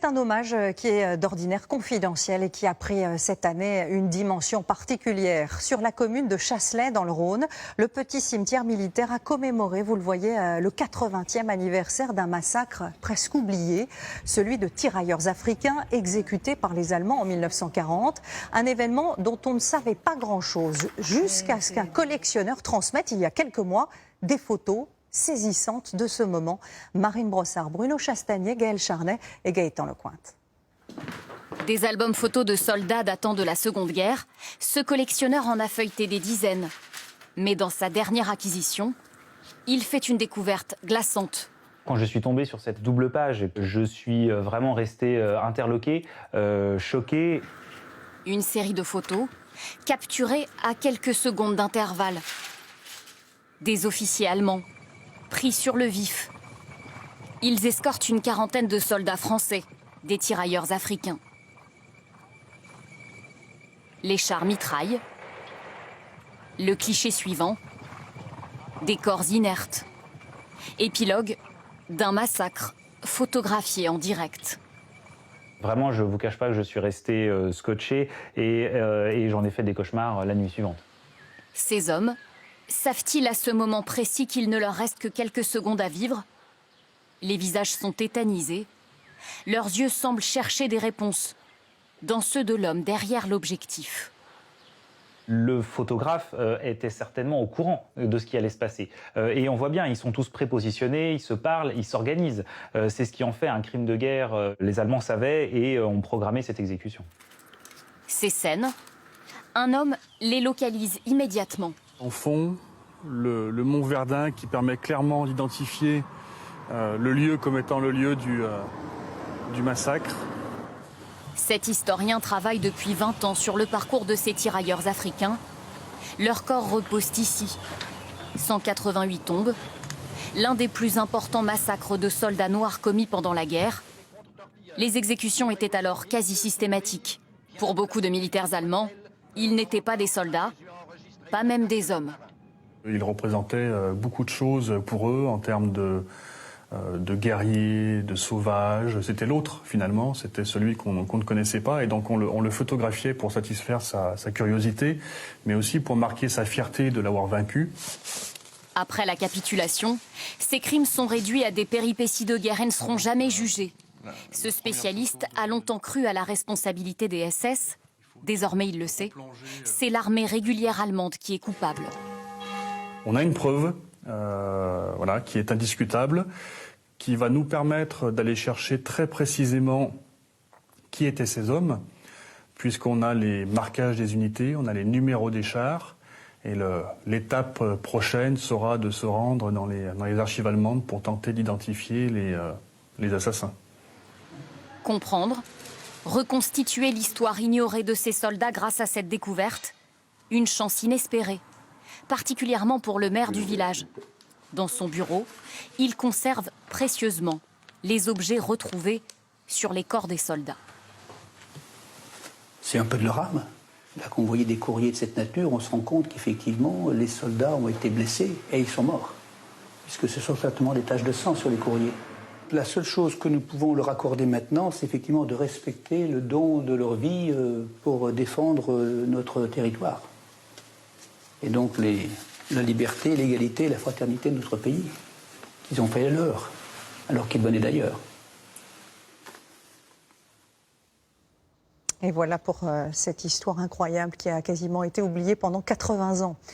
C'est un hommage qui est d'ordinaire confidentiel et qui a pris cette année une dimension particulière. Sur la commune de Chasselet, dans le Rhône, le petit cimetière militaire a commémoré, vous le voyez, le 80e anniversaire d'un massacre presque oublié, celui de tirailleurs africains exécutés par les Allemands en 1940. Un événement dont on ne savait pas grand-chose, jusqu'à ce qu'un collectionneur transmette il y a quelques mois des photos saisissante de ce moment. Marine Brossard, Bruno Chastanier, Gaël Charnet et Gaëtan Lecointe. Des albums photos de soldats datant de la Seconde Guerre, ce collectionneur en a feuilleté des dizaines. Mais dans sa dernière acquisition, il fait une découverte glaçante. Quand je suis tombé sur cette double page, je suis vraiment resté interloqué, choqué. Une série de photos capturées à quelques secondes d'intervalle. Des officiers allemands pris sur le vif. Ils escortent une quarantaine de soldats français, des tirailleurs africains. Les chars mitraillent. Le cliché suivant, des corps inertes. Épilogue d'un massacre photographié en direct. Vraiment, je ne vous cache pas que je suis resté scotché et j'en ai fait des cauchemars la nuit suivante. Ces hommes savent-ils à ce moment précis qu'il ne leur reste que quelques secondes à vivre? Les visages sont tétanisés. Leurs yeux semblent chercher des réponses dans ceux de l'homme derrière l'objectif. Le photographe était certainement au courant de ce qui allait se passer. Et on voit bien, ils sont tous prépositionnés, ils se parlent, ils s'organisent. C'est ce qui en fait un crime de guerre. Les Allemands savaient et ont programmé cette exécution. Ces scènes, un homme les localise immédiatement. En fond, le mont Verdun qui permet clairement d'identifier le lieu comme étant le lieu du massacre. Cet historien travaille depuis 20 ans sur le parcours de ces tirailleurs africains. Leurs corps reposent ici. 188 tombes, l'un des plus importants massacres de soldats noirs commis pendant la guerre. Les exécutions étaient alors quasi systématiques. Pour beaucoup de militaires allemands, ils n'étaient pas des soldats, pas même des hommes. Il représentait beaucoup de choses pour eux en termes de guerriers, de sauvages. C'était l'autre finalement, c'était celui qu'on ne connaissait pas et donc on le photographiait pour satisfaire sa curiosité, mais aussi pour marquer sa fierté de l'avoir vaincu. Après la capitulation, ces crimes sont réduits à des péripéties de guerre et ne seront jamais jugés. Ce spécialiste a longtemps cru à la responsabilité des SS. Désormais, il le sait, c'est l'armée régulière allemande qui est coupable. On a une preuve qui est indiscutable, qui va nous permettre d'aller chercher très précisément qui étaient ces hommes, puisqu'on a les marquages des unités, on a les numéros des chars, et l'étape prochaine sera de se rendre dans les archives allemandes pour tenter d'identifier les assassins. Comprendre, reconstituer l'histoire ignorée de ces soldats grâce à cette découverte, une chance inespérée, particulièrement pour le maire du village. Dans son bureau, il conserve précieusement les objets retrouvés sur les corps des soldats. C'est un peu de leur âme. Là, quand vous voyez des courriers de cette nature, on se rend compte qu'effectivement, les soldats ont été blessés et ils sont morts. Puisque ce sont certainement des taches de sang sur les courriers. La seule chose que nous pouvons leur accorder maintenant, c'est effectivement de respecter le don de leur vie pour défendre notre territoire. Et donc la liberté, l'égalité, la fraternité de notre pays, qu'ils ont fait leur, alors qu'ils venaient d'ailleurs. Et voilà pour cette histoire incroyable qui a quasiment été oubliée pendant 80 ans.